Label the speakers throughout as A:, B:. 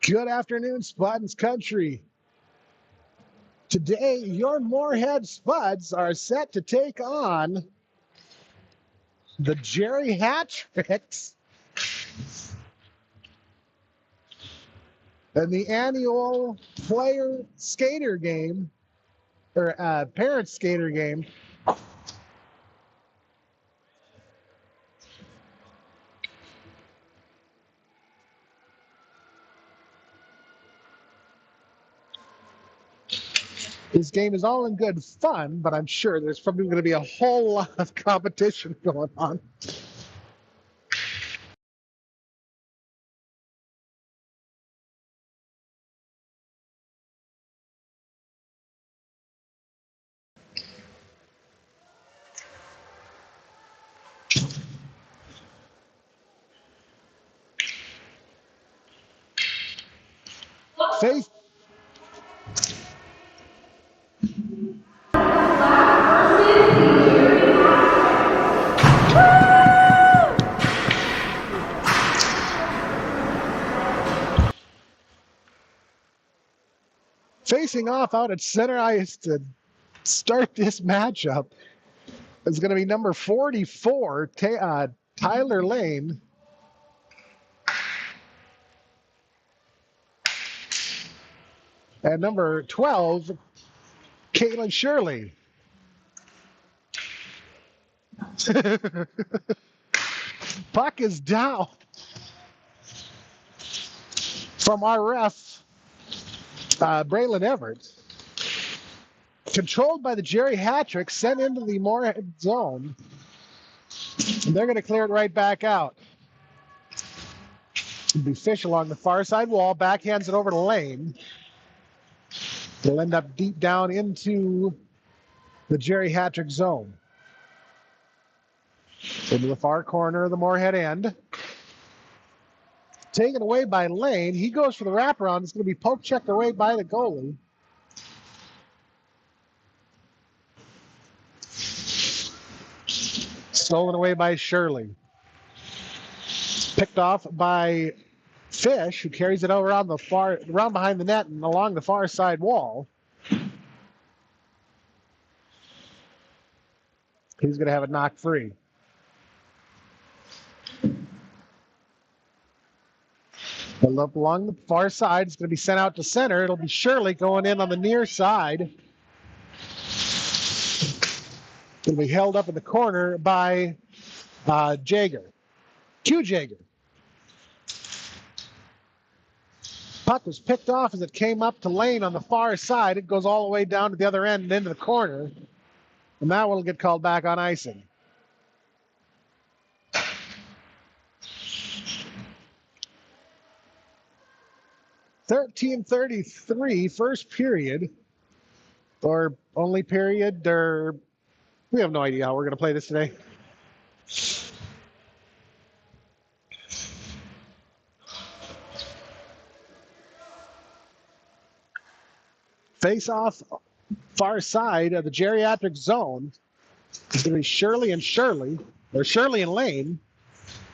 A: Good afternoon, Spuds Country. Today, your Moorhead Spuds are set to take on the Geri-Hattricks in the annual player skater game, or parent skater game. This game is all in good fun, but I'm sure there's probably going to be a whole lot of competition going on. Faith. Facing off out at center ice to start this matchup is going to be number 44, Tyler Lane. And number 12, Caitlin Shirley. Puck is down from our ref, Braylon Everett. Controlled by the Geri-Hattricks, sent into the Moorhead zone. And they're going to clear it right back out. It'll be Fish along the far side wall, backhands it over to Lane. They'll end up deep down into the Geri-Hattrick zone. Into the far corner of the Moorhead end. Taken away by Lane. He goes for the wraparound. It's going to be poke checked away by the goalie. Stolen away by Shirley. Picked off by Fish, who carries it over on the far, around behind the net and along the far side wall. He's going to have it knocked free. Up along the far side, it's going to be sent out to center. It'll be Shirley going in on the near side. It'll be held up in the corner by Jager. Q Jager. Puck was picked off as it came up to Lane on the far side. It goes all the way down to the other end and into the corner. And that one will get called back on icing. .13:33, first period, or only period, or we have no idea how we're going to play this today. Face off far side of the Geri-Hattrick zone. It's going to be Shirley and Shirley, or Shirley and Lane.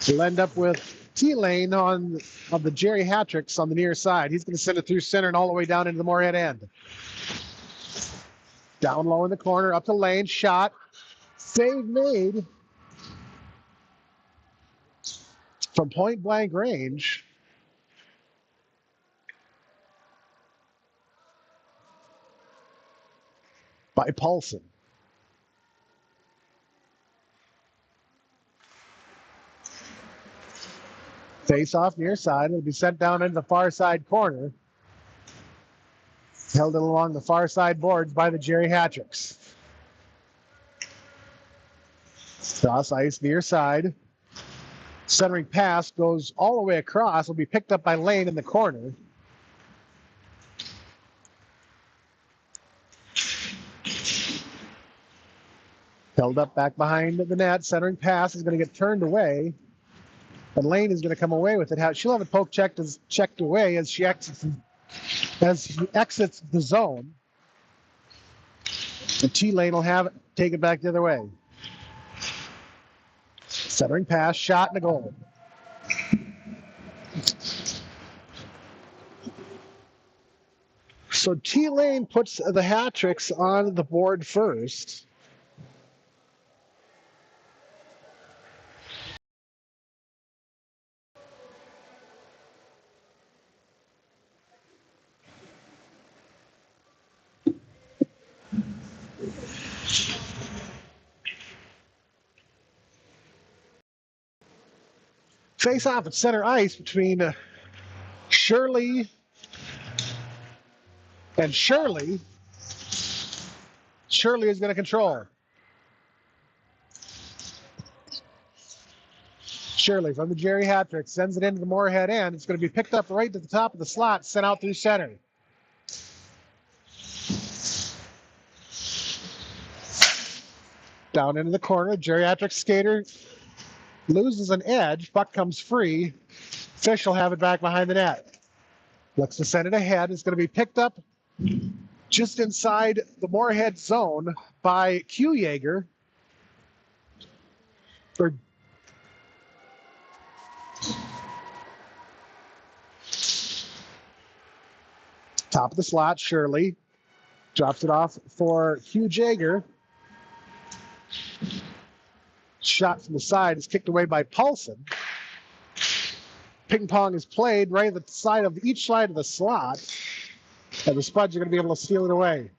A: We'll end up with T-Lane of the Geri-Hattricks on the near side. He's going to send it through center and all the way down into the Moorhead end. Down low in the corner, up to Lane, shot, save made from point blank range. By Paulson. Face off near side. It'll be sent down into the far side corner. Held it along the far side boards by the Geri-Hattricks. Cross ice near side. Centering pass goes all the way across. Will be picked up by Lane in the corner. Held up back behind the net. Centering pass is going to get turned away. And Lane is going to come away with it. She'll have it poke checked away as he exits the zone. And T-Lane will have it, take it back the other way. Centering pass, shot, and a goal. So T-Lane puts the Hattricks on the board first. Face off at center ice between Shirley and Shirley. Shirley is going to control. Shirley from the Geri-Hattricks sends it into the Moorhead end. It's going to be picked up right to the top of the slot, sent out through center. Down into the corner, Geri-Hattricks skater loses an edge. Puck comes free. Fish will have it back behind the net. Looks to send it ahead. It's going to be picked up just inside the Moorhead zone by Q-Jaeger. Top of the slot, Shirley drops it off for Q-Jaeger. Shot from the side is kicked away by Paulson. Ping pong is played right at the side of each side of the slot, and the Spuds are going to be able to steal it away.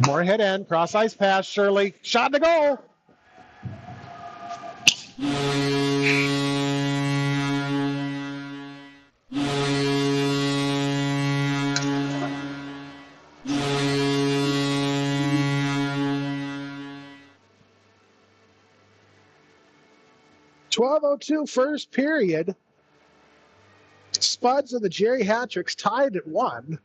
A: Moorhead end, cross ice pass, Shirley, shot to goal. 12:02 first period. Spuds and the Geri-Hattricks tied at 1.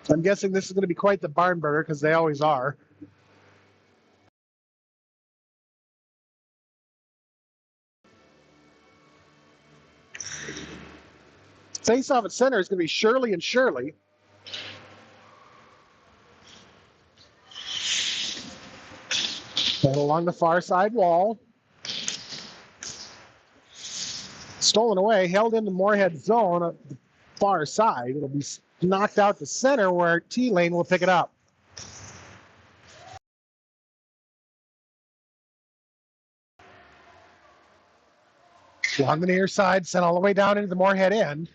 A: I'm guessing this is going to be quite the barn burner because they always are. Face off at center is going to be Shirley and Shirley. And along the far side wall. Stolen away, held in the Moorhead zone at the far side. It'll be knocked out to center where T-Lane will pick it up. Along the near side, sent all the way down into the Moorhead end.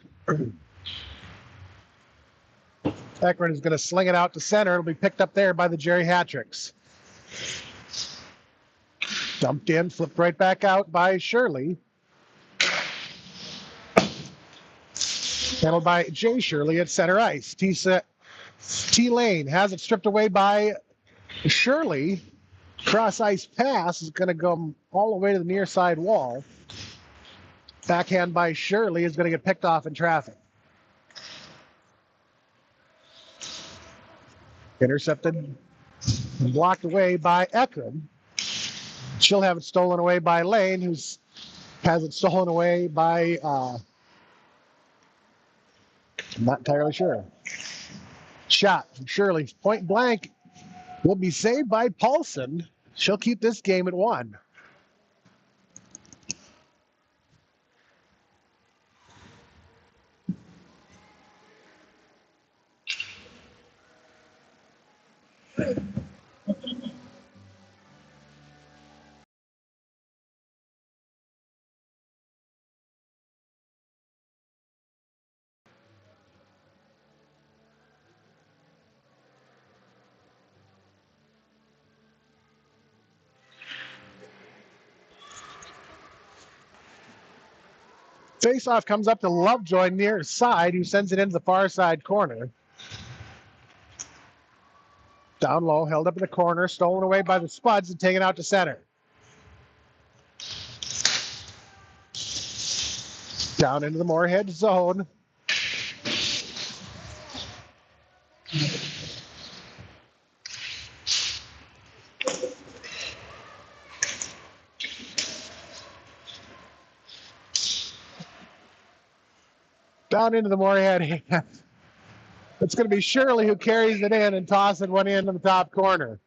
A: Ekman is going to sling it out to center. It'll be picked up there by the Geri-Hattricks. Dumped in, flipped right back out by Shirley. Handled by Jay Shirley at center ice. T-Lane has it stripped away by Shirley. Cross ice pass is going to go all the way to the near side wall. Backhand by Shirley is going to get picked off in traffic. Intercepted, blocked away by Ekman. She'll have it stolen away by Lane, who has it stolen away by, I'm not entirely sure. Shot from Shirley, point blank, will be saved by Paulson. She'll keep this game at 1. Faceoff comes up to Lovejoy near his side, who sends it into the far side corner. Down low, held up in the corner, stolen away by the Spuds and taken out to center. Down into the Moorhead zone. Down into the Moorhead. It's going to be Shirley who carries it in and tosses one into the top corner.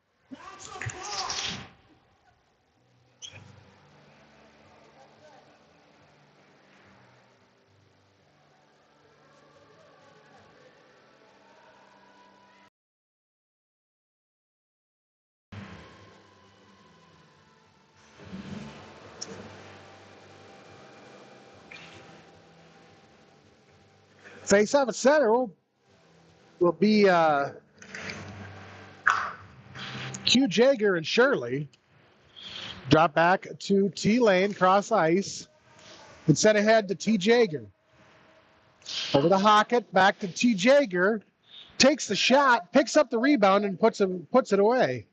A: Face off at center will be Q Jaeger and Shirley. Drop back to T Lane, cross ice, and sent ahead to T Jaeger. Over to Hockett, back to T Jaeger. Takes the shot, picks up the rebound, and puts it away.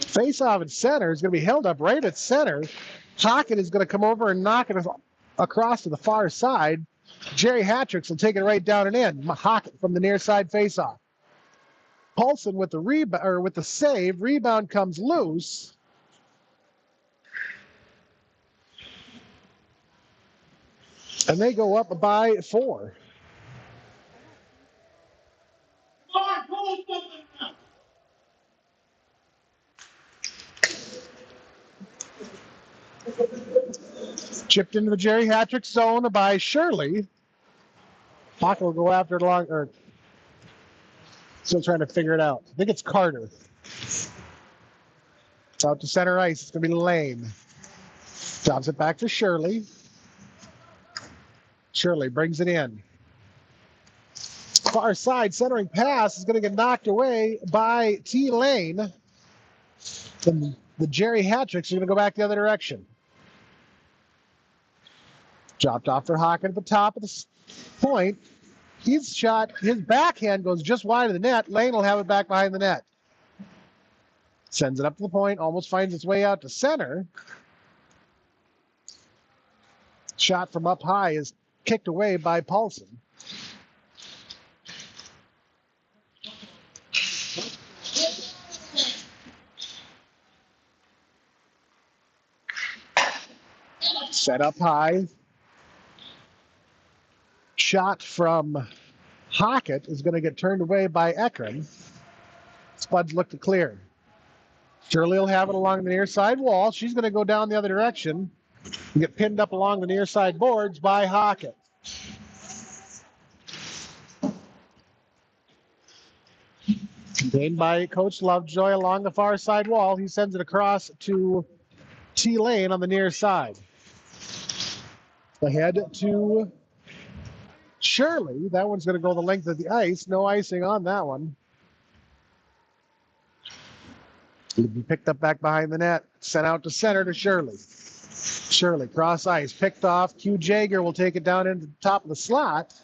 A: Face-off at center is going to be held up right at center. Hockett is going to come over and knock it across to the far side. Geri-Hattricks will take it right down and in. Hockett from the near side face-off. Paulson with the rebound or with the save. Rebound comes loose. And they go up by 4. Chipped into the Geri-Hattricks zone by Shirley. Hockett will go after it along, or still trying to figure it out. I think it's Carter. It's out to center ice. It's going to be Lane. Drops it back to Shirley. Shirley brings it in. Far side centering pass is going to get knocked away by T Lane. And the Geri-Hattricks are going to go back the other direction. Dropped off for Hockett at the top of the point. His shot, his backhand goes just wide of the net. Lane will have it back behind the net. Sends it up to the point, almost finds its way out to center. Shot from up high is kicked away by Paulson. Set up high. Shot from Hockett is going to get turned away by Ekron. Spuds look to clear. Shirley will have it along the near side wall. She's going to go down the other direction and get pinned up along the near side boards by Hockett. Contained by Coach Lovejoy along the far side wall. He sends it across to T Lane on the near side. Ahead to Shirley. That one's going to go the length of the ice. No icing on that one. It'll be picked up back behind the net. Sent out to center to Shirley. Shirley, cross ice. Picked off. Q Jaeger will take it down into the top of the slot.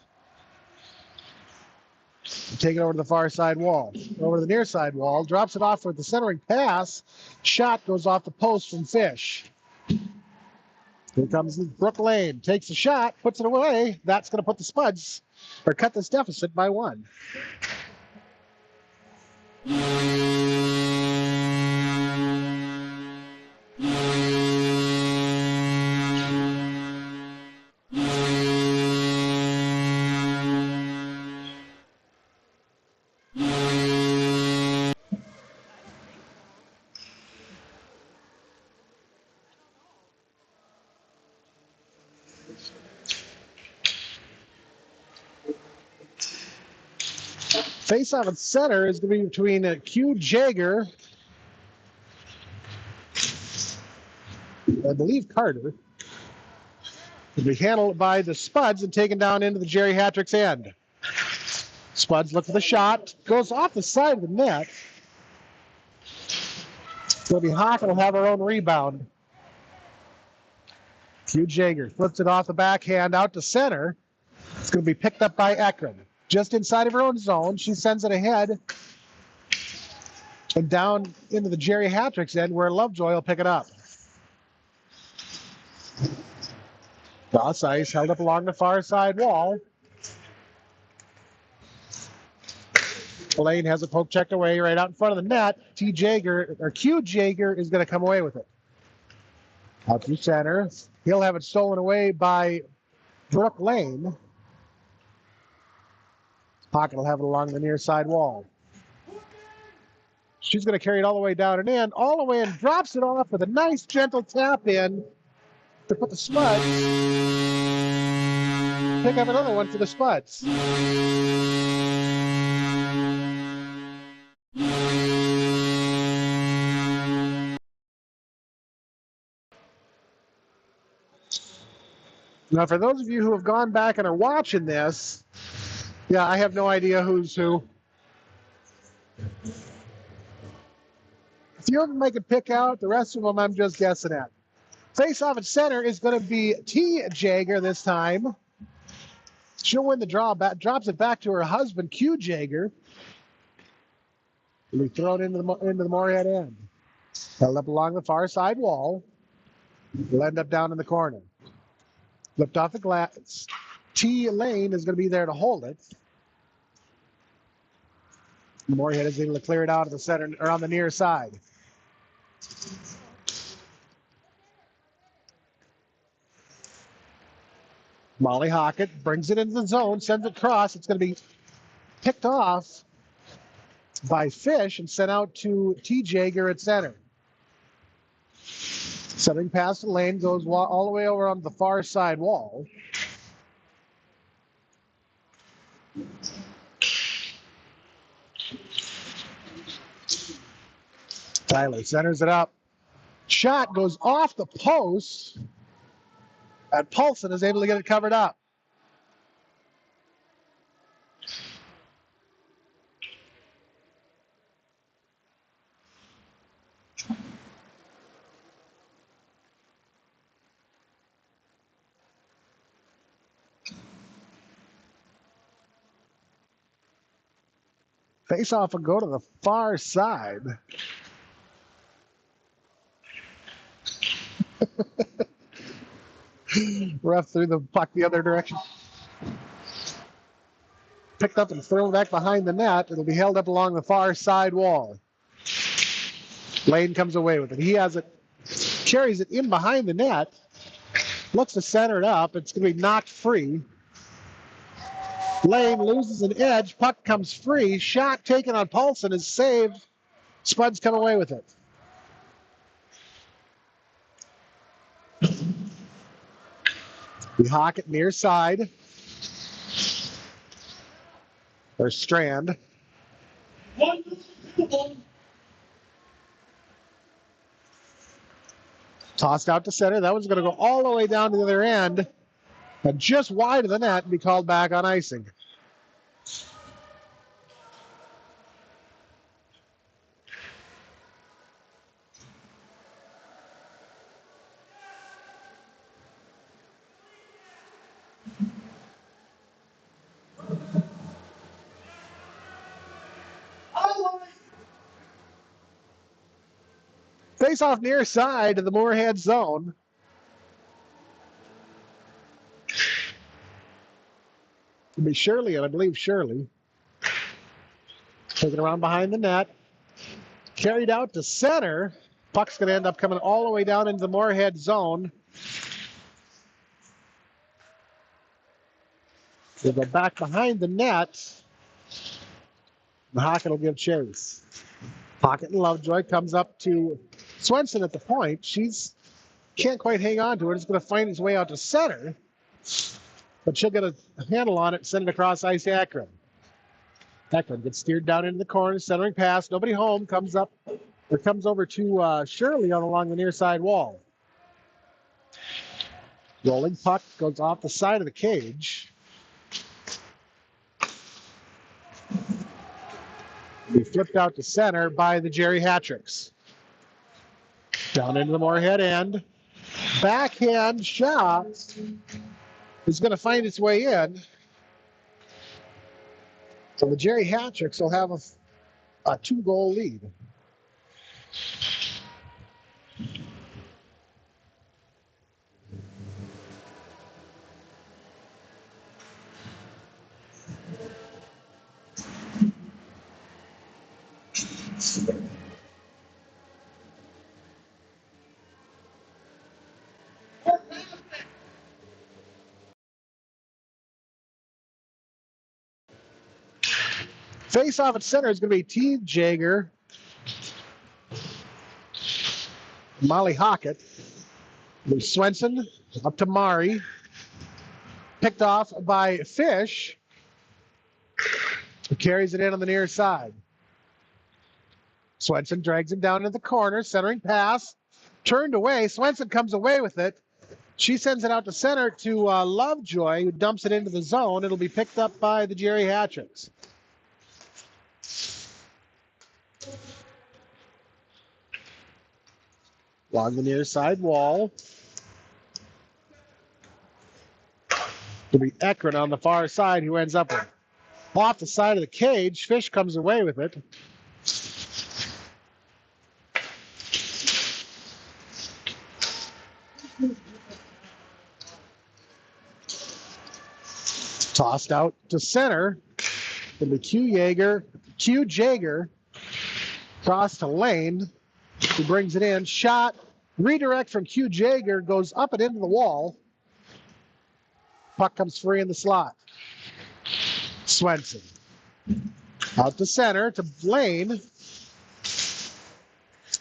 A: Take it over to the far side wall. Over to the near side wall. Drops it off with the centering pass. Shot goes off the post from Fish. Here comes Brooke Lane. Takes a shot, puts it away. That's going to put the Spuds, or cut this deficit by 1. Face-off at center is going to be between Q Jaeger, I believe Carter. It'll be handled by the Spuds and taken down into the Geri-Hattricks end. Spuds look for the shot. Goes off the side of the net. So Hockett will have her own rebound. Q Jaeger flips it off the backhand out to center. It's going to be picked up by Ekron. Just inside of her own zone, she sends it ahead and down into the Geri-Hattricks end where Lovejoy will pick it up. Cross ice held up along the far side wall. Lane has a poke checked away right out in front of the net. Q Jaeger is going to come away with it. Out to center. He'll have it stolen away by Brooke Lane. Hockett will have it along the near side wall. She's going to carry it all the way down and in, all the way and drops it off with a nice gentle tap in to put the Spuds. Pick up another one for the Spuds. Now, for those of you who have gone back and are watching this, yeah, I have no idea who's who. A few of them I could pick out. The rest of them I'm just guessing at. Face off at center is going to be T. Jager this time. She'll win the draw. Drops it back to her husband, Q. Jager. Will be thrown into the Moorhead end. Held up along the far side wall. Will end up down in the corner. Flipped off the glass. T. Lane is going to be there to hold it. Moorhead is able to clear it out of the center or on the near side. Molly Hockett brings it into the zone, sends it across. It's going to be picked off by Fish and sent out to T. Jager at center. Centering past the lane, goes all the way over on the far side wall. Tyler centers it up. Shot goes off the post, and Paulson is able to get it covered up. Face off and go to the far side. Ref threw the puck the other direction. Picked up and thrown back behind the net. It'll be held up along the far side wall. Lane comes away with it. He has it, carries it in behind the net, looks to center it up. It's going to be knocked free. Lane loses an edge. Puck comes free. Shot taken on Paulson is saved. Spuds come away with it. We hawk it near side. There's Strand. Tossed out to center. That one's going to go all the way down to the other end. And just wide of the net and be called back on icing. Face off near side of the Moorhead zone. It'll be Shirley, and I believe Shirley. Taken around behind the net. Carried out to center. Puck's going to end up coming all the way down into the Moorhead zone. We'll go back behind the net. The Hockett will give chase. Hockett and Lovejoy comes up to Swenson at the point. She's can't quite hang on to it. It's going to find its way out to center. But she'll get a handle on it, send it across ice to Ekron. Ekron gets steered down into the corner, centering pass. Nobody home. Comes up or comes over to Shirley along the near side wall. Rolling puck goes off the side of the cage. Be flipped out to center by the Geri-Hattricks. Down into the Moorhead end. Backhand shot is going to find its way in. So the Geri-Hattricks will have a 2-goal lead. Face off at center is going to be T. Jager Molly Hockett. Swenson up to Mari. Picked off by Fish. Who carries it in on the near side. Swenson drags him down into the corner. Centering pass. Turned away. Swenson comes away with it. She sends it out to center to Lovejoy, who dumps it into the zone. It'll be picked up by the Geri-Hattricks. Along the near side wall. It'll be Ekron on the far side who ends up with it. Off the side of the cage, Fish comes away with it. Tossed out to center. It'll be Q Jaeger. Cross to Lane. He brings it in. Shot. Redirect from Q Jaeger. Goes up and into the wall. Puck comes free in the slot. Swenson. Out to center to Lane.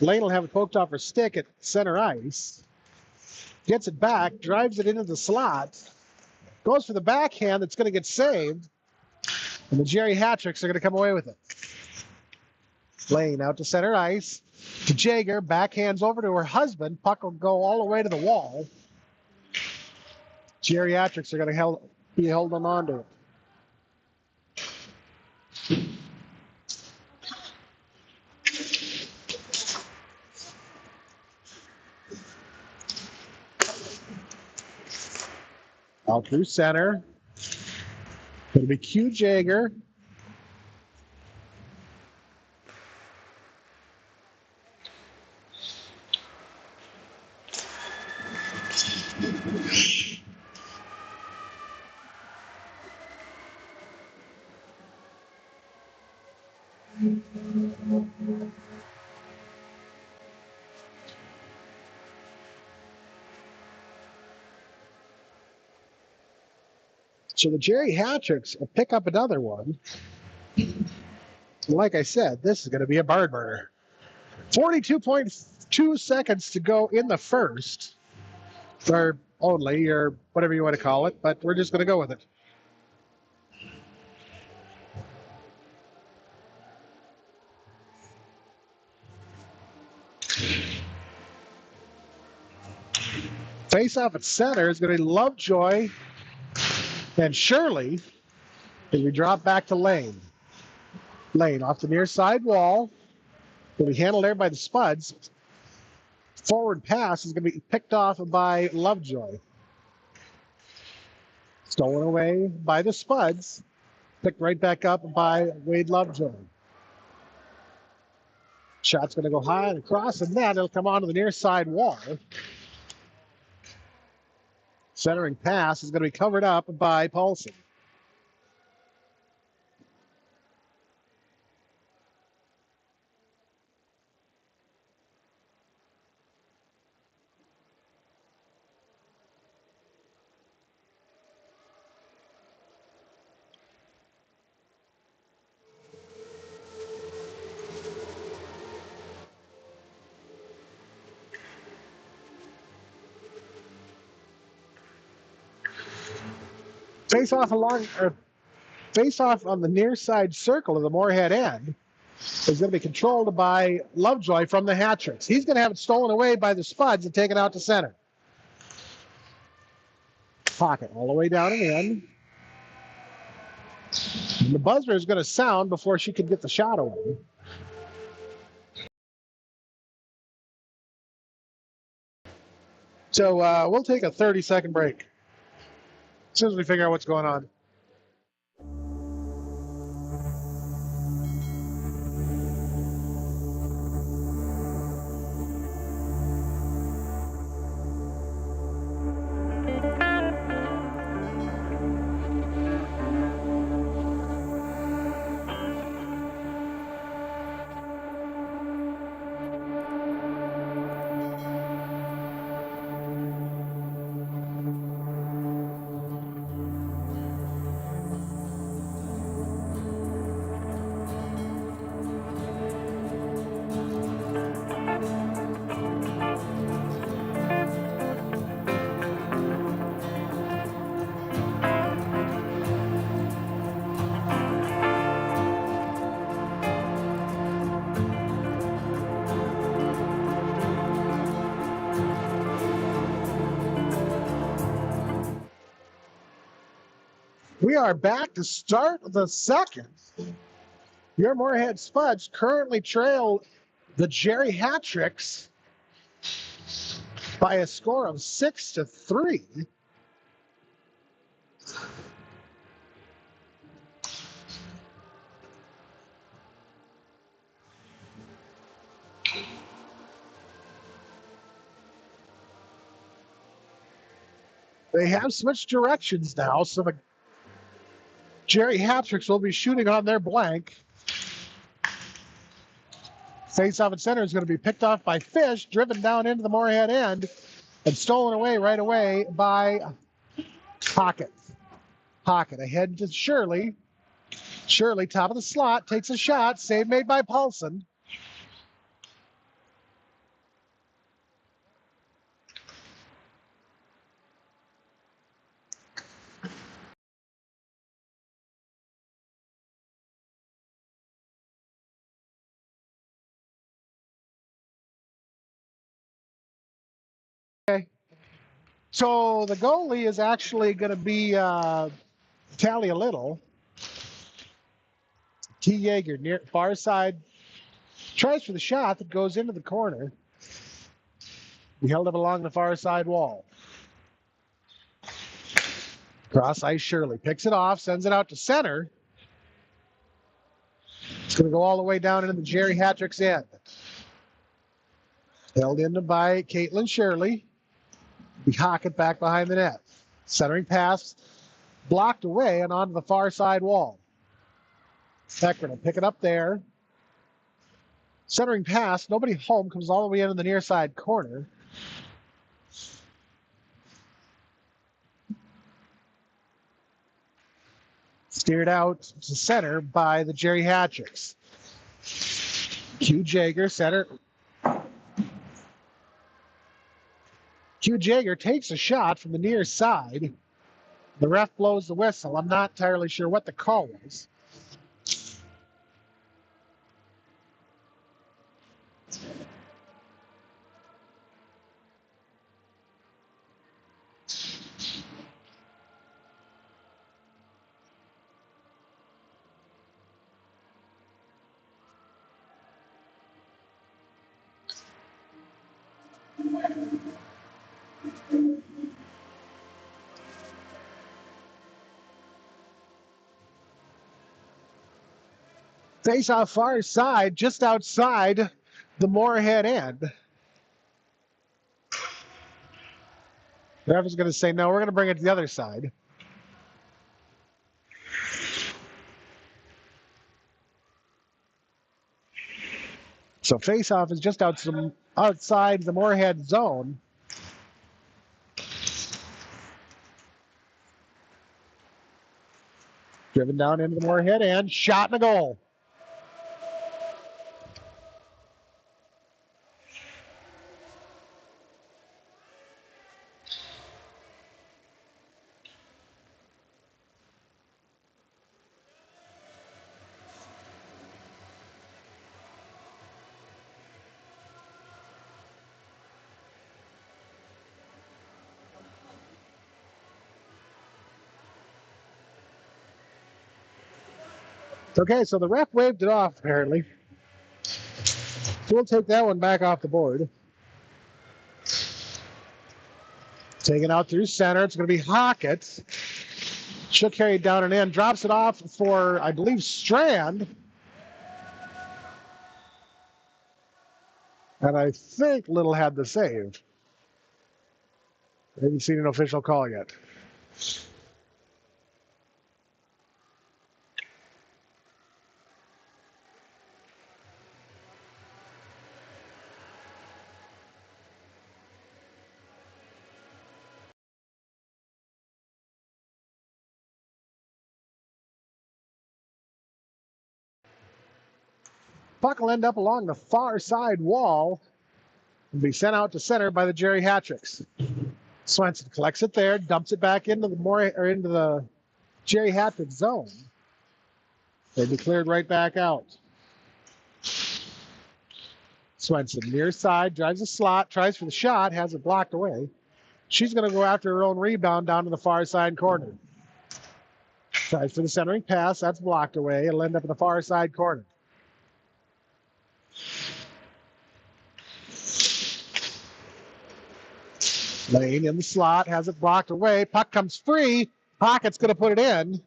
A: Lane will have it poked off her stick at center ice. Gets it back. Drives it into the slot. Goes for the backhand that's going to get saved. And the Geri-Hattricks are going to come away with it. Lane out to center ice. To Jaeger. Backhands over to her husband. Puck will go all the way to the wall. Geri-Hattricks are going to be holding on to it. Out through center. It'll be Q Jaeger. So the Geri-Hattricks will pick up another one. Like I said, this is going to be a barn burner. 42.2 seconds to go in the first. Or only, or whatever you want to call it, but we're just going to go with it. Face off at center is going to be Lovejoy and Shirley as we drop back to Lane. Lane off the near side wall. Will be handled there by the Spuds. Forward pass is going to be picked off by Lovejoy. Stolen away by the Spuds. Picked right back up by Wade Lovejoy. Shot's going to go high and across, and then it'll come onto the near side wall. Centering pass is going to be covered up by Paulson. Face off on the near side circle of the Moorhead end is going to be controlled by Lovejoy from the Hattricks. He's going to have it stolen away by the Spuds and taken out to center. Pocket all the way down and in. And the buzzer is going to sound before she can get the shot away. So we'll take a 30-second break as soon as we figure out what's going on. We are back to start the second. Your Moorhead Spuds currently trail the Geri-Hattricks by a score of 6-3. They have switched directions now, so the Geri-Hattricks will be shooting on their blank. Face-off at center is going to be picked off by Fish, driven down into the Moorhead end, and stolen away right away by Pocket. Pocket ahead to Shirley. Shirley, top of the slot, takes a shot. Save made by Paulson. Okay. So the goalie is actually going to be Tally a Little. T. Yeager near far side tries for the shot that goes into the corner. He held up along the far side wall. Cross ice Shirley picks it off, sends it out to center. It's going to go all the way down into the Geri-Hattricks end. Held in by Caitlin Shirley. We hock it back behind the net. Centering pass blocked away and onto the far side wall. Beckman will pick it up there. Centering pass, nobody home, comes all the way into the near side corner. Steered out to center by the Geri-Hattricks. Q. Jager, center. Q. Jager takes a shot from the near side. The ref blows the whistle. I'm not entirely sure what the call was. Face off far side, just outside the Moorhead end. The ref is going to say, no, we're going to bring it to the other side. So face-off is just outside the Moorhead zone. Driven down into the Moorhead end, shot and a goal. Okay, so the ref waved it off, apparently. So we'll take that one back off the board. Taken out through center. It's going to be Hockett. She'll carry it down and in. Drops it off for, I believe, Strand. And I think Little had the save. I haven't seen an official call yet. Puck will end up along the far side wall and be sent out to center by the Geri-Hattricks. Swenson collects it there, dumps it back into the Geri-Hattrick zone. They'll be cleared right back out. Swenson near side, drives a slot, tries for the shot, has it blocked away. She's going to go after her own rebound down to the far side corner. Tries for the centering pass. That's blocked away. It'll end up in the far side corner. Lane in the slot. Has it blocked away. Puck comes free. Hockett's going to put it in.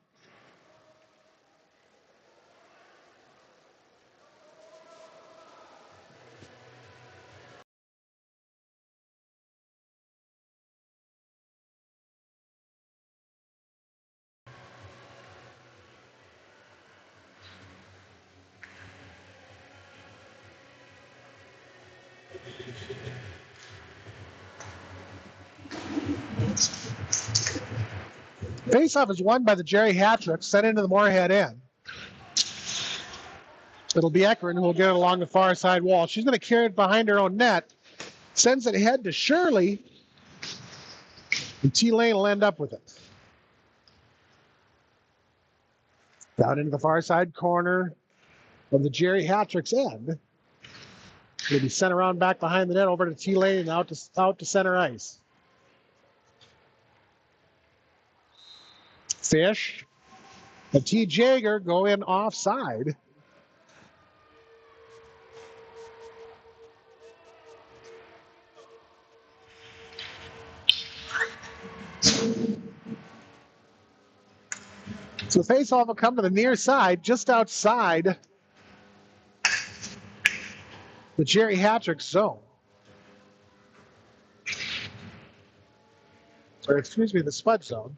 A: Faceoff is won by the Geri-Hattricks, sent into the Moorhead end. It'll be Eckern who will get it along the far side wall. She's going to carry it behind her own net. Sends it ahead to Shirley. And T-Lane will end up with it. Down into the far side corner of the Geri-Hattricks end. It'll be sent around back behind the net over to T-Lane and out to center ice. Fish and T. Jager go in offside. So faceoff will come to the near side, just outside the Geri-Hattricks zone. Or excuse me, the Spud zone.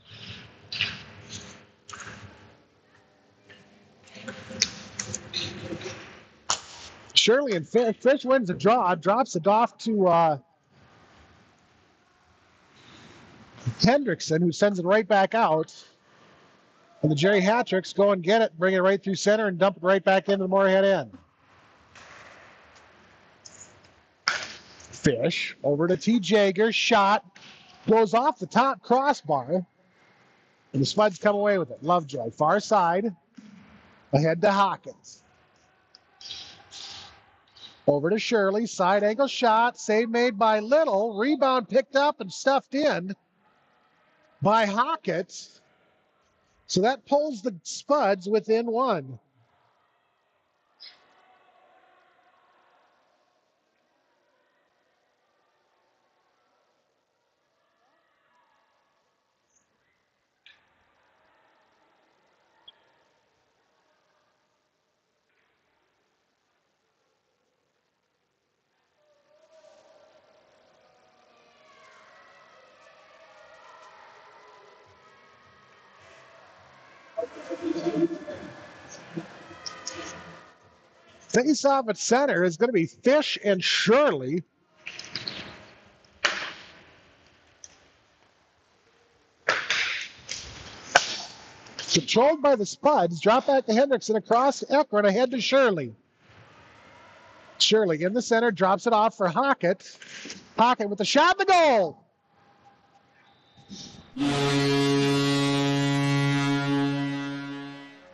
A: Shirley and Fish wins the draw, drops it off to Hendrickson, who sends it right back out. And the Geri-Hattricks go and get it, bring it right through center, and dump it right back into the Moorhead end. Fish over to T. Jager, shot, goes off the top crossbar, and the Spuds come away with it. Lovejoy, far side, ahead to Hawkins. Over to Shirley, side angle shot, save made by Little, rebound picked up and stuffed in by Hawkins. So that pulls the Spuds within one. Face off at center is going to be Fish and Shirley. Controlled by the Spuds, drop back to Hendrickson, across Eckern, ahead to Shirley. Shirley in the center, drops it off for Hockett. Hockett with the shot and the goal.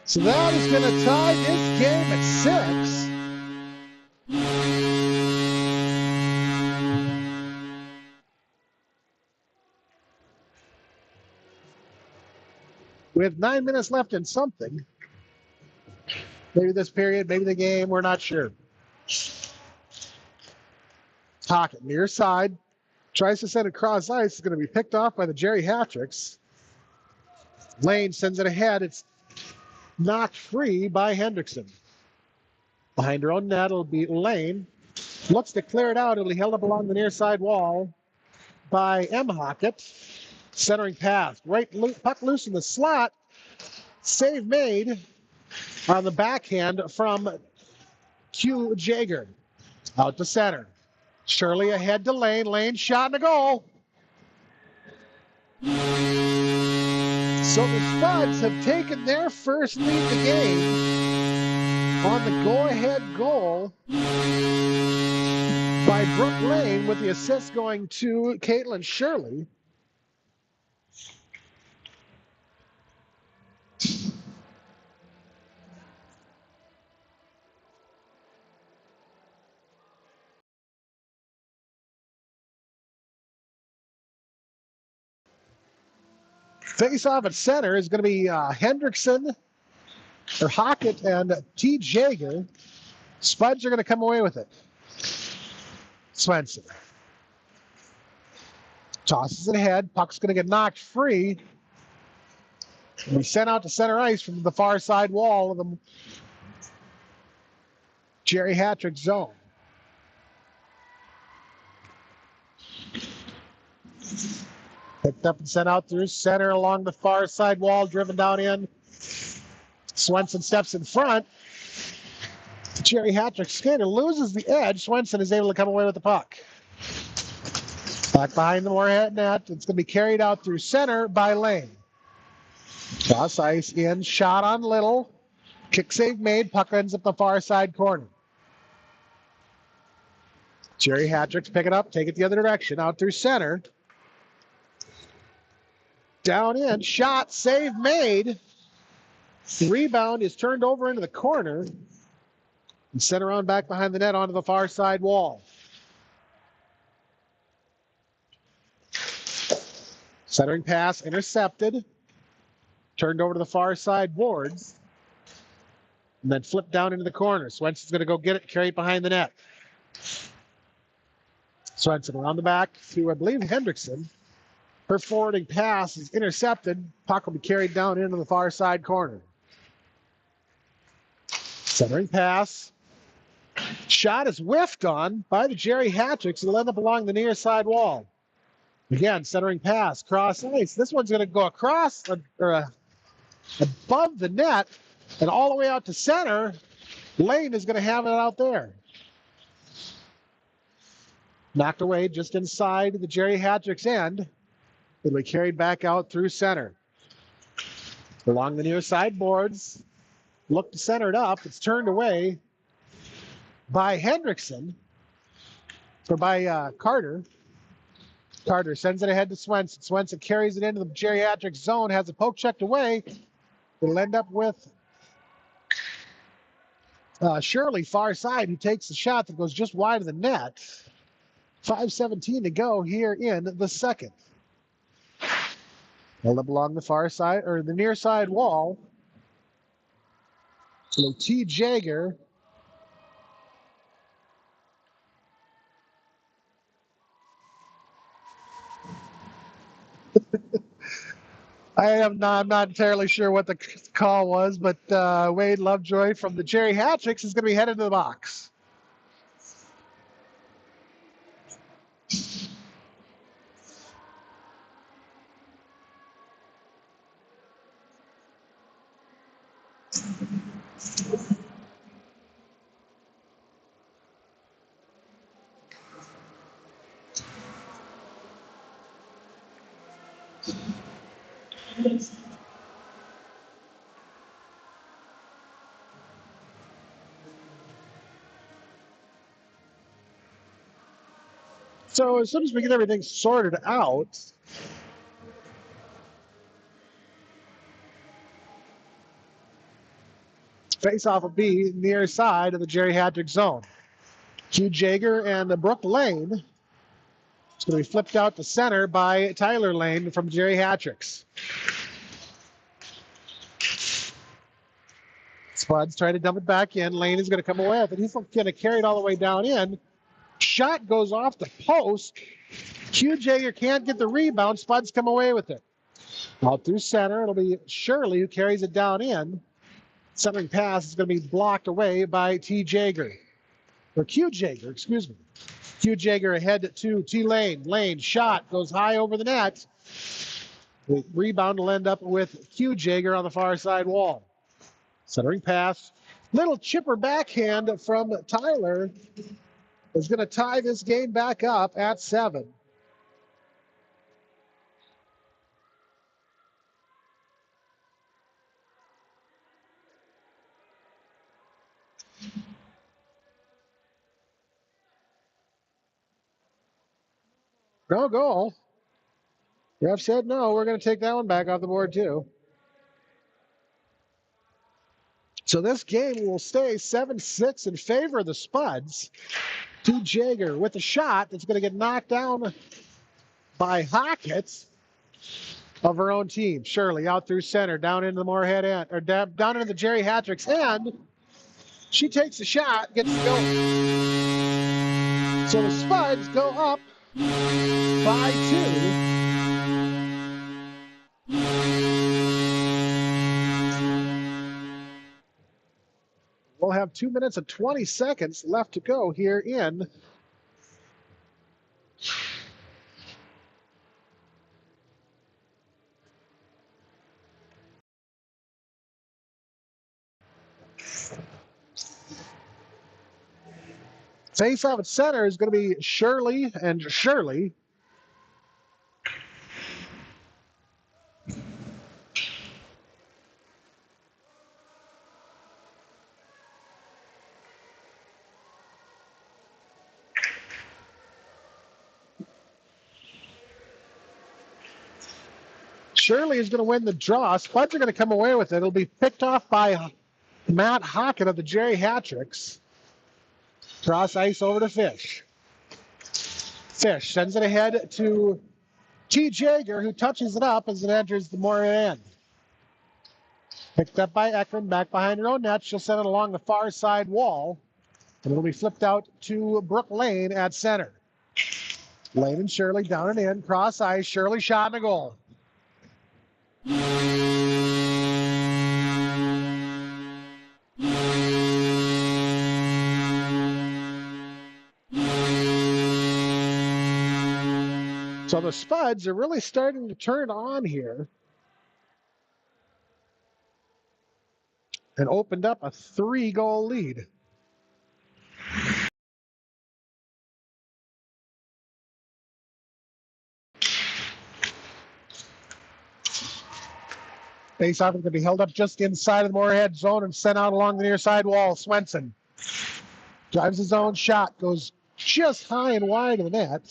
A: So that is going to tie this game at 6. With 9 minutes left in something. Maybe this period, maybe the game, we're not sure. Hockett near side. Tries to send it across ice. It's going to be picked off by the Geri-Hattricks. Lane sends it ahead. It's knocked free by Hendrickson. Behind her own net, it'll be Lane. Looks to clear it out. It'll be held up along the near side wall by M. Hockett. Centering pass. Right puck loose in the slot. Save made on the backhand from Q. Jager. Out to center. Shirley ahead to Lane. Lane shot and a goal. So the Spuds have taken their first lead of the game on the go-ahead goal by Brooke Lane, with the assist going to Caitlin Shirley. Face off at center is going to be Hendrickson, or Hockett, and T. Jager. Spuds are going to come away with it. Swenson tosses it ahead. Puck's going to get knocked free. And we sent out to center ice from the far side wall of the Geri-Hattricks zone. Picked up and sent out through center along the far side wall, driven down in. Swenson steps in front. Geri-Hattricks skater loses the edge. Swenson is able to come away with the puck. Back behind the Moorhead net. It's going to be carried out through center by Lane. Cross ice in, shot on Little. Kick save made. Puck ends up the far side corner. Geri-Hattricks pick it up, take it the other direction, out through center. Down in, shot, save made. The rebound is turned over into the corner and sent around back behind the net onto the far side wall. Centering pass intercepted. Turned over to the far side boards. And then flipped down into the corner. Swenson's going to go get it, carry it behind the net. Swenson around the back to, I believe, Hendrickson. Her forwarding pass is intercepted. Puck will be carried down into the far side corner. Centering pass. Shot is whiffed on by the Geri-Hattricks. It'll end up along the near side wall. Again, centering pass, cross ice. This one's going to go across above the net and all the way out to center. Lane is going to have it out there. Knocked away just inside the Geri-Hattricks end. It'll be carried back out through center. Along the near side boards. Look to center it up. It's turned away by Hendrickson. Or by Carter. Carter sends it ahead to Swenson. Swenson carries it into the Geri-Hattricks zone. Has it poke checked away. It'll end up with Shirley far side, who takes the shot that goes just wide of the net. 5:17 to go here in the second. Held up along the far side, or the near side wall. So T. Jager. I'm not entirely sure what the call was, but Wade Lovejoy from the Geri-Hattricks is going to be headed to the box. So as soon as we get everything sorted out, face-off will be near side of the Geri-Hattricks zone. Hugh Jager and Brooke Lane. It's going to be flipped out to center by Tyler Lane from Geri-Hattricks. Spuds trying to dump it back in. Lane is going to come away with it. He's going to carry it all the way down in. Shot goes off the post. Hugh Jager can't get the rebound. Spuds come away with it. Out through center. It'll be Shirley who carries it down in. Centering pass is going to be blocked away by T. Jager. Or Q. Jager, excuse me. Q. Jager ahead to T. Lane. Lane shot goes high over the net. The rebound will end up with Q. Jager on the far side wall. Centering pass. Little chipper backhand from Tyler is going to tie this game back up at 7. No goal. Ref said no. We're going to take that one back off the board too. So this game will stay 7-6 in favor of the Spuds. T. Jager with a shot that's going to get knocked down by Hockett. of her own team. Shirley out through center, down into the Moorhead end, or down into the Geri-Hattricks end. She takes a shot, gets to go. So the Spuds go up by 2. We'll have 2 minutes and 20 seconds left to go here in face-off at center is going to be Shirley and Shirley. Shirley is going to win the draw. Spuds are going to come away with it. It'll be picked off by Matt Hockett of the Geri-Hattricks. Cross ice over to Fish. Fish sends it ahead to T. Jager, who touches it up as it enters the Moorhead end. Picked up by Ekman, back behind her own net. She'll send it along the far side wall, and it'll be flipped out to Brooke Lane at center. Lane and Shirley down and in, cross ice. Shirley shot and a goal. So the Spuds are really starting to turn on here and opened up a 3-goal lead. Faceoff is going to be held up just inside of the Moorhead zone and sent out along the near side wall. Swenson drives his own shot, goes just high and wide of the net.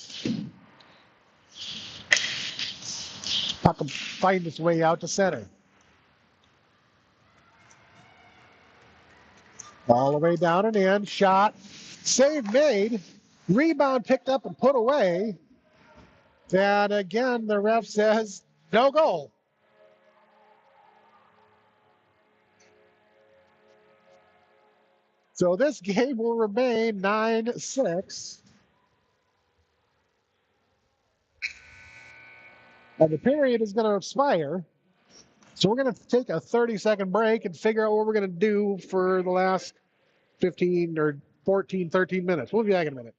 A: Puck will find its way out to center. All the way down and in. Shot. Save made. Rebound picked up and put away. And again, the ref says no goal. So this game will remain 9-6. And the period is going to expire. So we're going to take a 30-second break and figure out what we're going to do for the last 15 or 14, 13 minutes. We'll be back in a minute.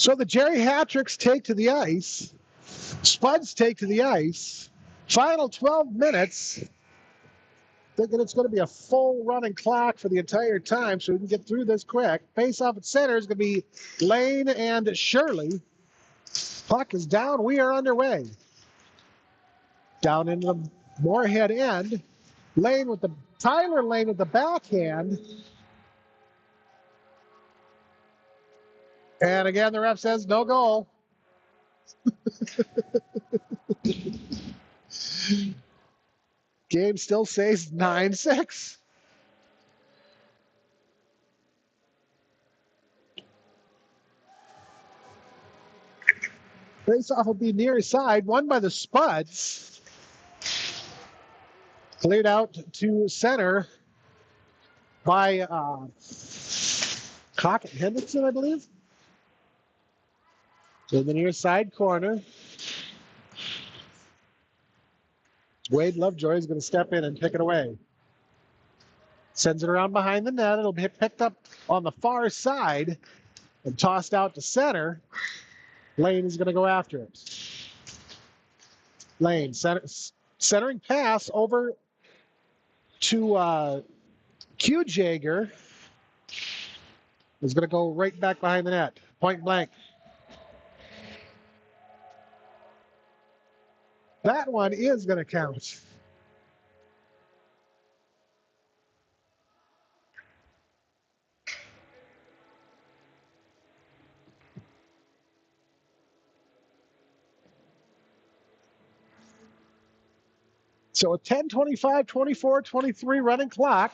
A: So the Geri-Hattricks take to the ice. Spuds take to the ice. Final 12 minutes. Thinking it's going to be a full running clock for the entire time so we can get through this quick. Face off at center is going to be Lane and Shirley. Puck is down. We are underway. Down into the Moorhead end. Tyler Lane with the backhand. And again, the ref says no goal. Game still says 9-6. Face-off will be near his side, won by the Spuds. Cleared out to center by Crockett Henderson, I believe. In the near side corner. Wade Lovejoy is going to step in and pick it away. Sends it around behind the net. It'll be picked up on the far side and tossed out to center. Lane is going to go after it. Lane, centering pass over to Q. Jager. Is going to go right back behind the net. Point blank. That one is going to count. So a 10:25, 24, 23 running clock.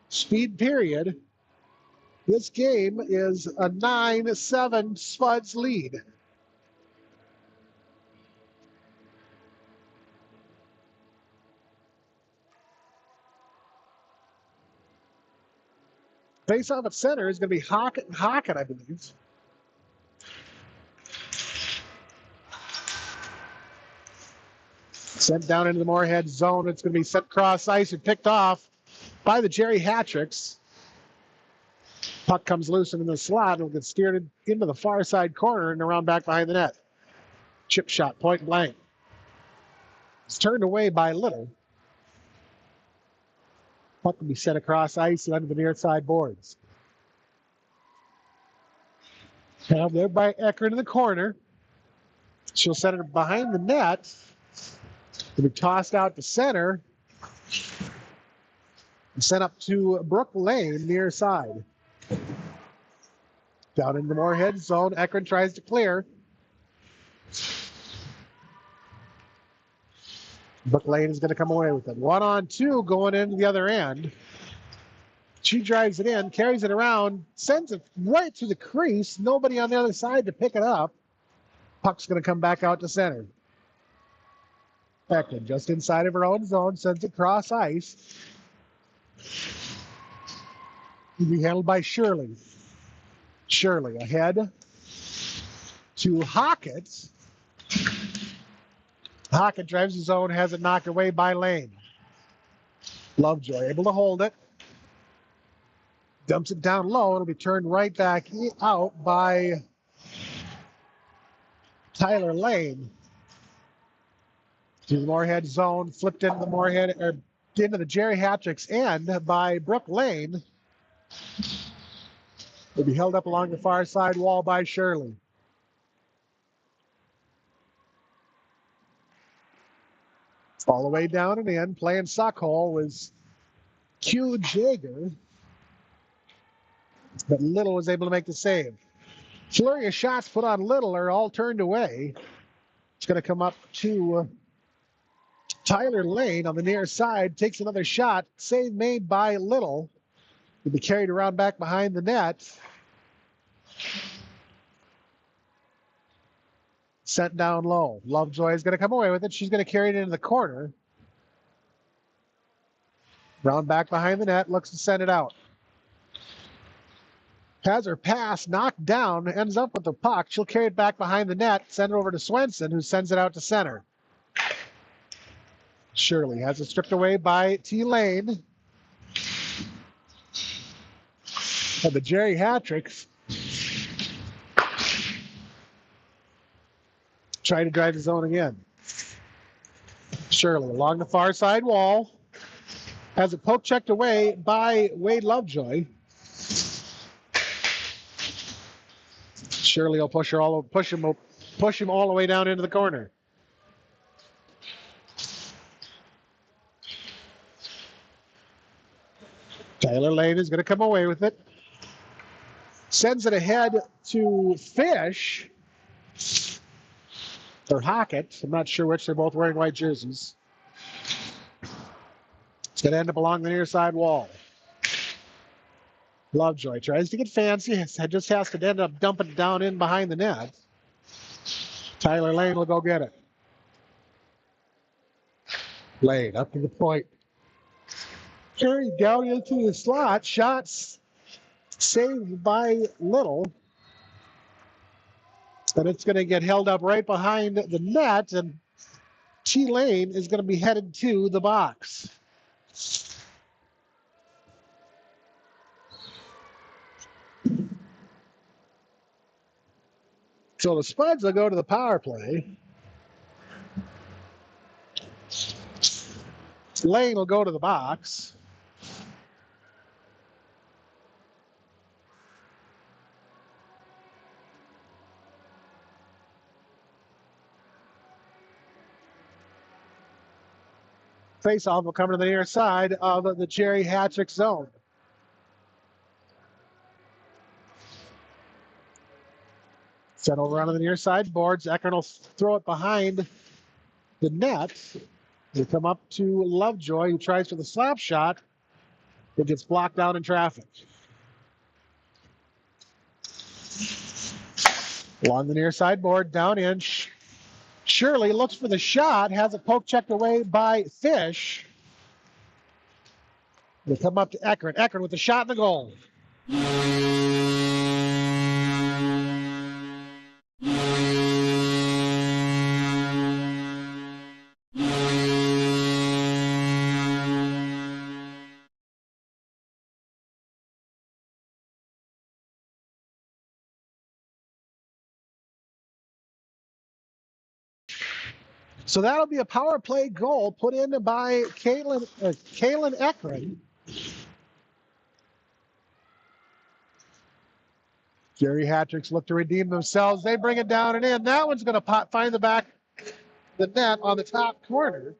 A: Speed period. This game is a 9-7 Spuds lead. Face off at center is going to be Hockett, I believe. Sent down into the Moorhead zone. It's going to be sent cross ice and picked off by the Geri-Hattricks. Puck comes loose into the slot and will get steered into the far side corner and around back behind the net. Chip shot, point blank. It's turned away by Little. Puck will be sent across ice and under the near side boards. Now there by Eckert in the corner. She'll send it behind the net. It'll be tossed out to center. And sent up to Brooke Lane near side. Down in the Moorhead zone, Eckert tries to clear. Brooke Lane is going to come away with it. 1-on-2 going into the other end. She drives it in, carries it around, sends it right to the crease. Nobody on the other side to pick it up. Puck's going to come back out to center. Eckert just inside of her own zone, sends it cross ice. Will be handled by Shirley. Shirley ahead to Hockett. Hockett drives his zone, has it knocked away by Lane. Lovejoy able to hold it. Dumps it down low. It'll be turned right back out by Tyler Lane. To the Moorhead zone, flipped into the Moorhead, or into the Geri-Hattricks end by Brooke Lane. Will be held up along the far side wall by Shirley. All the way down and in, playing sock hole was Q. Jager. But Little was able to make the save. Flurry of shots put on Little are all turned away. It's going to come up to Tyler Lane on the near side. Takes another shot. Save made by Little. Will be carried around back behind the net. Sent down low. Lovejoy is going to come away with it. She's going to carry it into the corner. Round back behind the net. Looks to send it out. Has her pass knocked down. Ends up with the puck. She'll carry it back behind the net. Send it over to Swenson, who sends it out to center. Shirley has it stripped away by T. Lane. And the Geri-Hattricks trying to drive the zone again. Shirley along the far side wall. Has it poke checked away by Wade Lovejoy. Shirley will push him all the way down into the corner. Tyler Lane is going to come away with it. Sends it ahead to Fish. Or Hockett. I'm not sure which. They're both wearing white jerseys. It's going to end up along the near side wall. Lovejoy tries to get fancy. Just has to end up dumping it down in behind the net. Tyler Lane will go get it. Lane up to the point. Carried down into the slot. Shots saved by Little. And it's going to get held up right behind the net. And T Lane is going to be headed to the box. So the Spuds will go to the power play. Lane will go to the box. Faceoff will come to the near side of the Geri-Hattricks zone. Sent over onto the near side boards. Eckern will throw it behind the net. They come up to Lovejoy, who tries for the slap shot. It gets blocked out in traffic. Along the near side board, down in. Shirley looks for the shot, has a poke checked away by Fish. They come up to Eckern. Eckern with the shot in the goal. 'So that'll be a power play goal put in by Kaylin Eckern. Geri-Hattricks look to redeem themselves. They bring it down and in. That one's going to find the back of the net on the top corner.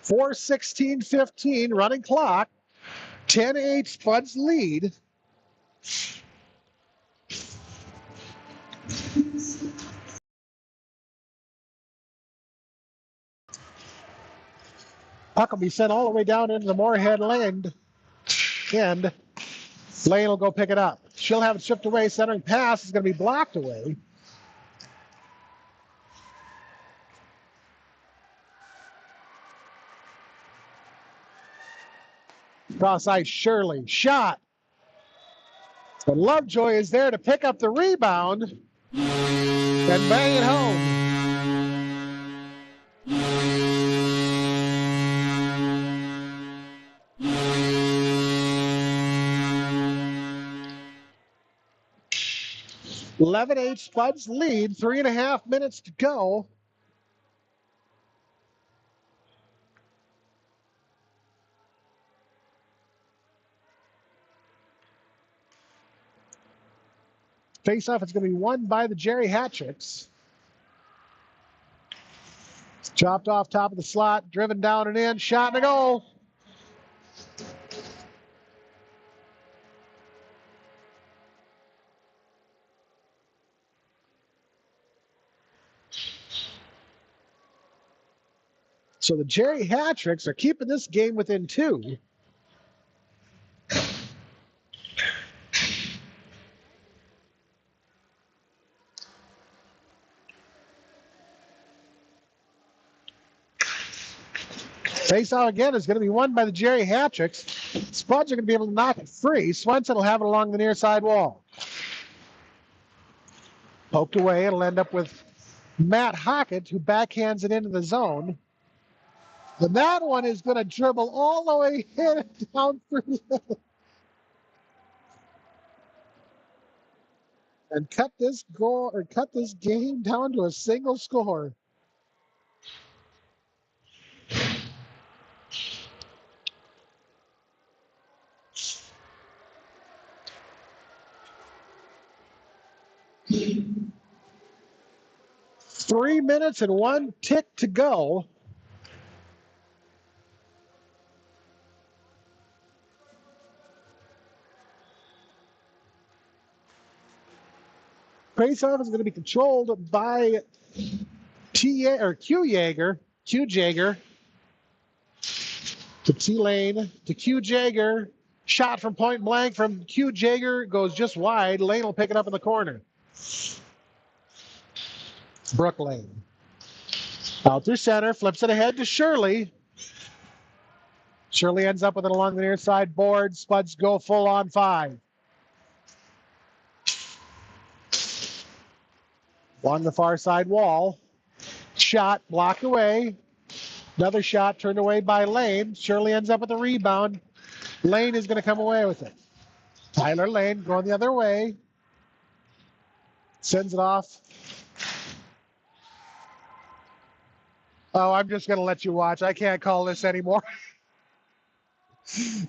A: .4:16:15 running clock. 10-8 Spuds lead. Puck will be sent all the way down into the Moorhead end. And Lane will go pick it up. She'll have it shipped away. Centering pass is going to be blocked away. Cross ice, Shirley. Shot. But Lovejoy is there to pick up the rebound and bang it home. .11-8 Spuds lead. 3.5 minutes to go. Face-off is going to be won by the Geri-Hattricks. Chopped off top of the slot, driven down and in, shot and a goal. So the Geri-Hattricks are keeping this game within 2. Face-off again is going to be won by the Geri-Hattricks. Spuds are going to be able to knock it free. Swenson will have it along the near side wall. Poked away. It'll end up with Matt Hockett, who backhands it into the zone. And that one is going to dribble all the way in and down through and cut this game down to a single score. Three minutes and one tick to go. Faceoff is going to be controlled by Q Jaeger. to T-Lane, to Q Jaeger. Shot from point blank from Q Jaeger goes just wide. Lane will pick it up in the corner. Brooke Lane. Out through center, flips it ahead to Shirley. Shirley ends up with it along the near side board. Spuds go full on 5. Along the far side wall. Shot blocked away. Another shot turned away by Lane. Shirley ends up with a rebound. Lane is going to come away with it. Tyler Lane going the other way. Sends it off. Oh, I'm just going to let you watch. I can't call this anymore.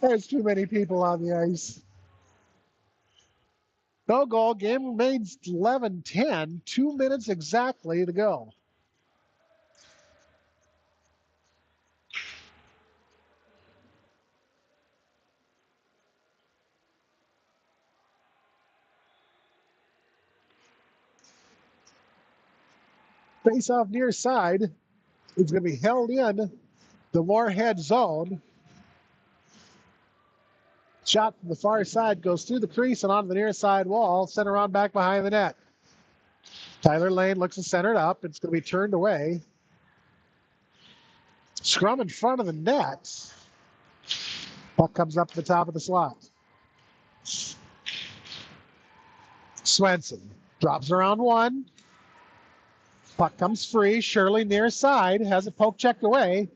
A: There's too many people on the ice. No goal. Game remains 11-10. 2 minutes exactly to go. Face off near side. It's going to be held in the Moorhead zone. Shot from the far side goes through the crease and onto the near side wall. Center on back behind the net. Tyler Lane looks to center it up. It's going to be turned away. Scrum in front of the net. Puck comes up to the top of the slot. Swenson drops around 1. Puck comes free. Shirley near side. Has a poke checked away.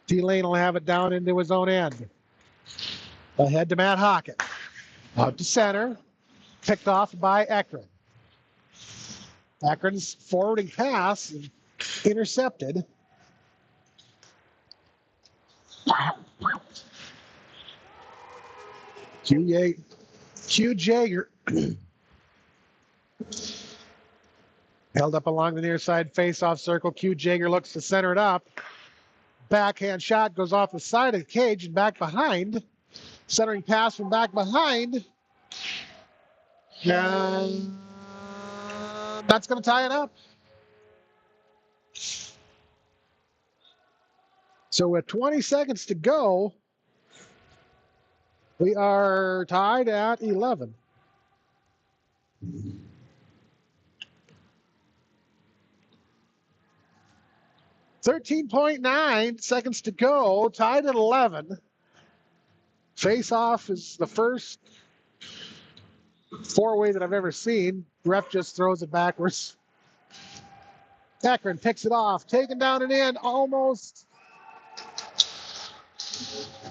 A: T-Lane will have it down into his own end. Ahead to Matt Hockett. Out to center. Picked off by Ekron. Ekron's forwarding pass intercepted. Q Jaeger held up along the near side face-off circle. Q Jaeger looks to center it up. Backhand shot goes off the side of the cage and back behind. Centering pass from back behind. And that's going to tie it up. So with 20 seconds to go, we are tied at 11. .9 seconds to go, tied at 11. Face-off is the first four-way that I've ever seen. Ref just throws it backwards. Ekron picks it off, taken down and in, almost.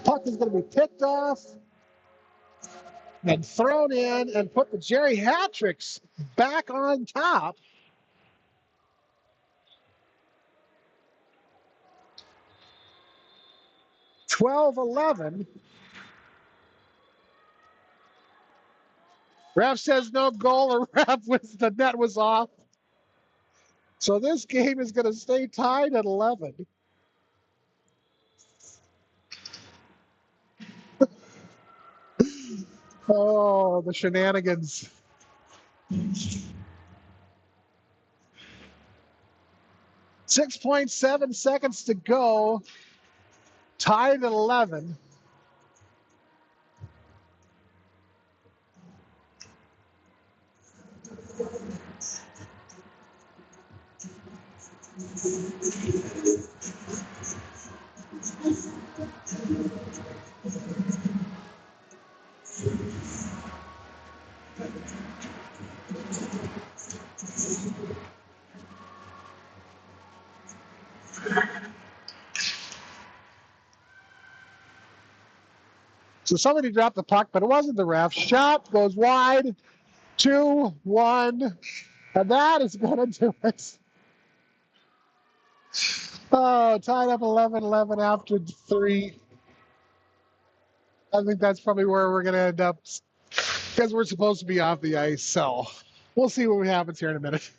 A: Puck is going to be picked off and thrown in and put the Geri-Hattricks back on top. .12-11. Ref says no goal. The the net was off. So this game is going to stay tied at 11. Oh, the shenanigans. 6.7 seconds to go. Tied at 11. So somebody dropped the puck, but it wasn't the ref. Shot goes wide. 2-1. And that is going to do it. Oh, tied up 11-11 after 3. I think that's probably where we're going to end up because we're supposed to be off the ice. So we'll see what happens here in a minute.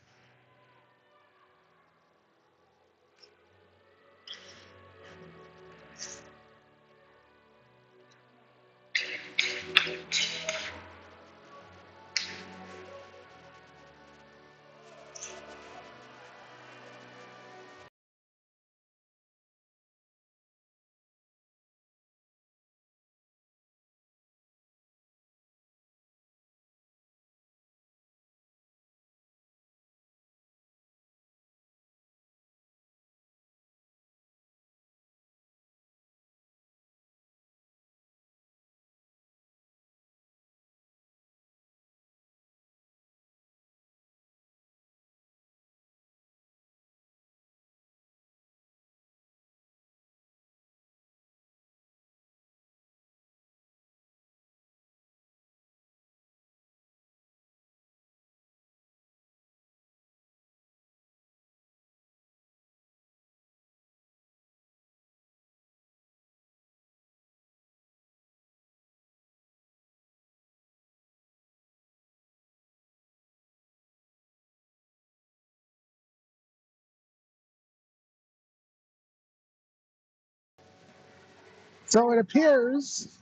A: So it appears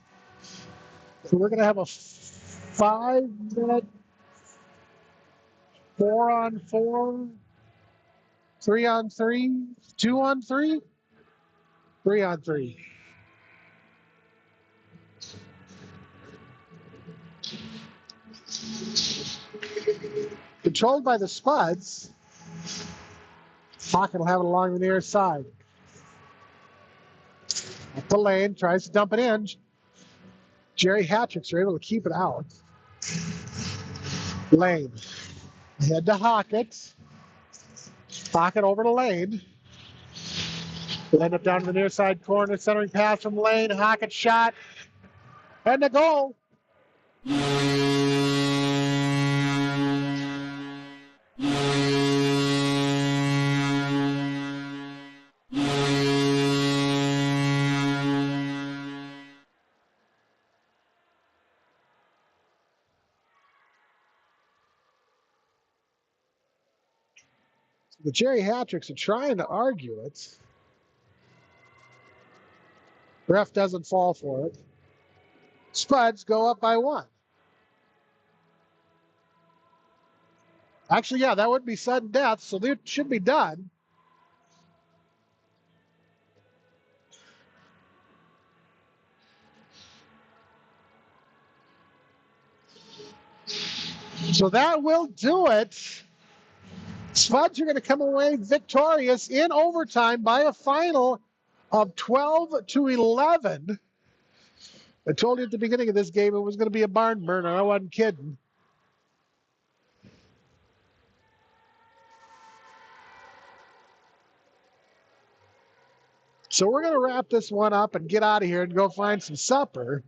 A: we're going to have a 5-minute 4-on-4, 3-on-3, 2-on-3, 3-on-3. Controlled by the Spuds. Pocket will have it along the near side. Up the lane, tries to dump it in. Geri-Hattricks are able to keep it out. Lane. Head to Hockett. Hockett over to Lane. We'll end up down to the near side corner. Centering pass from Lane. Hockett shot. And the goal. The Geri-Hattricks are trying to argue it. Ref doesn't fall for it. Spuds go up by 1. Actually, yeah, that would be sudden death, so they should be done. So that will do it. Spuds are going to come away victorious in overtime by a final of 12-11. I told you at the beginning of this game it was going to be a barn burner. I wasn't kidding. So we're going to wrap this one up and get out of here and go find some supper.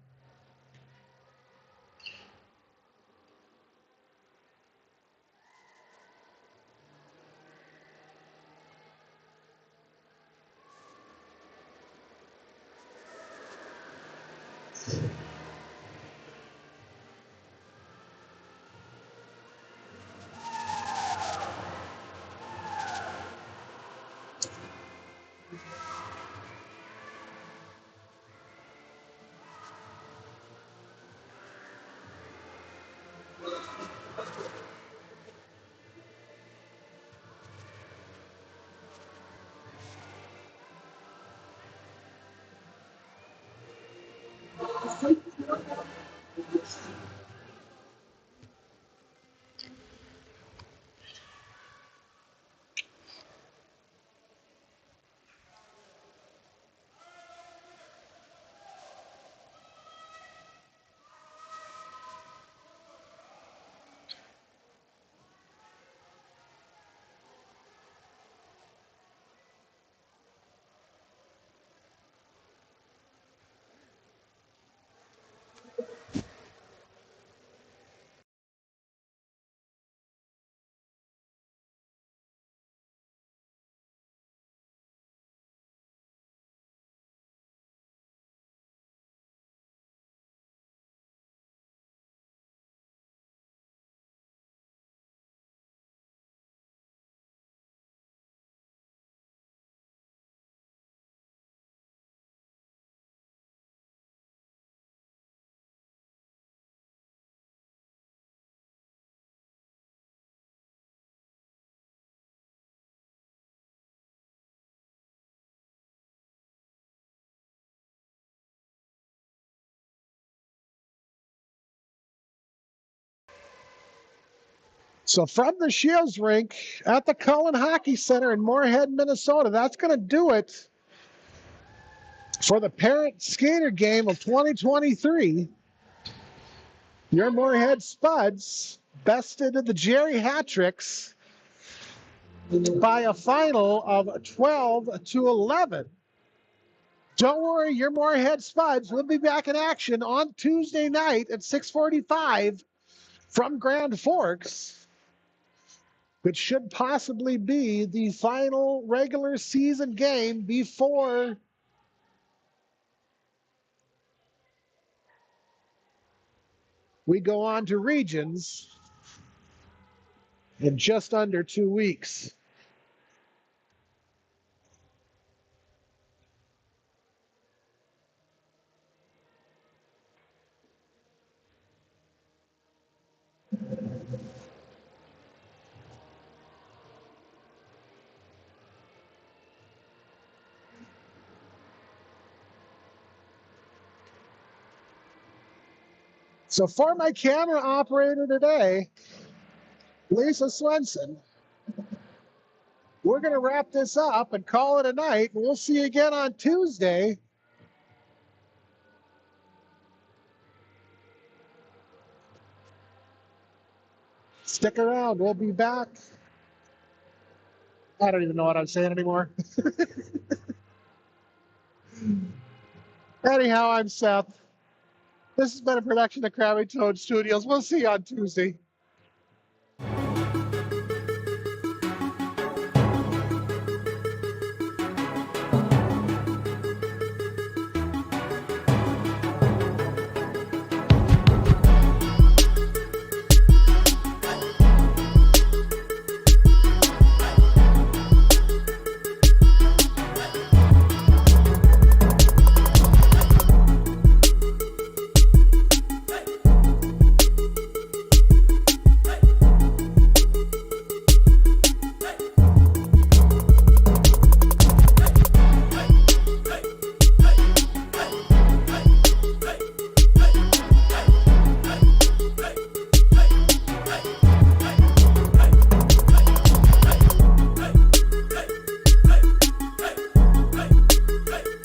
A: So from the Shields rink at the Cullen Hockey Center in Moorhead, Minnesota, that's going to do it for the Parent Skater game of 2023. Your Moorhead Spuds bested the Geri-Hattricks by a final of 12-11. Don't worry, your Moorhead Spuds will be back in action on Tuesday night at 6:45 from Grand Forks, which should possibly be the final regular season game before we go on to regions in just under 2 weeks. So for my camera operator today, Lisa Swenson, we're going to wrap this up and call it a night. We'll see you again on Tuesday. Stick around. We'll be back. I don't even know what I'm saying anymore. Anyhow, I'm Seth. This has been a production of Krabby Toad Studios. We'll see you on Tuesday.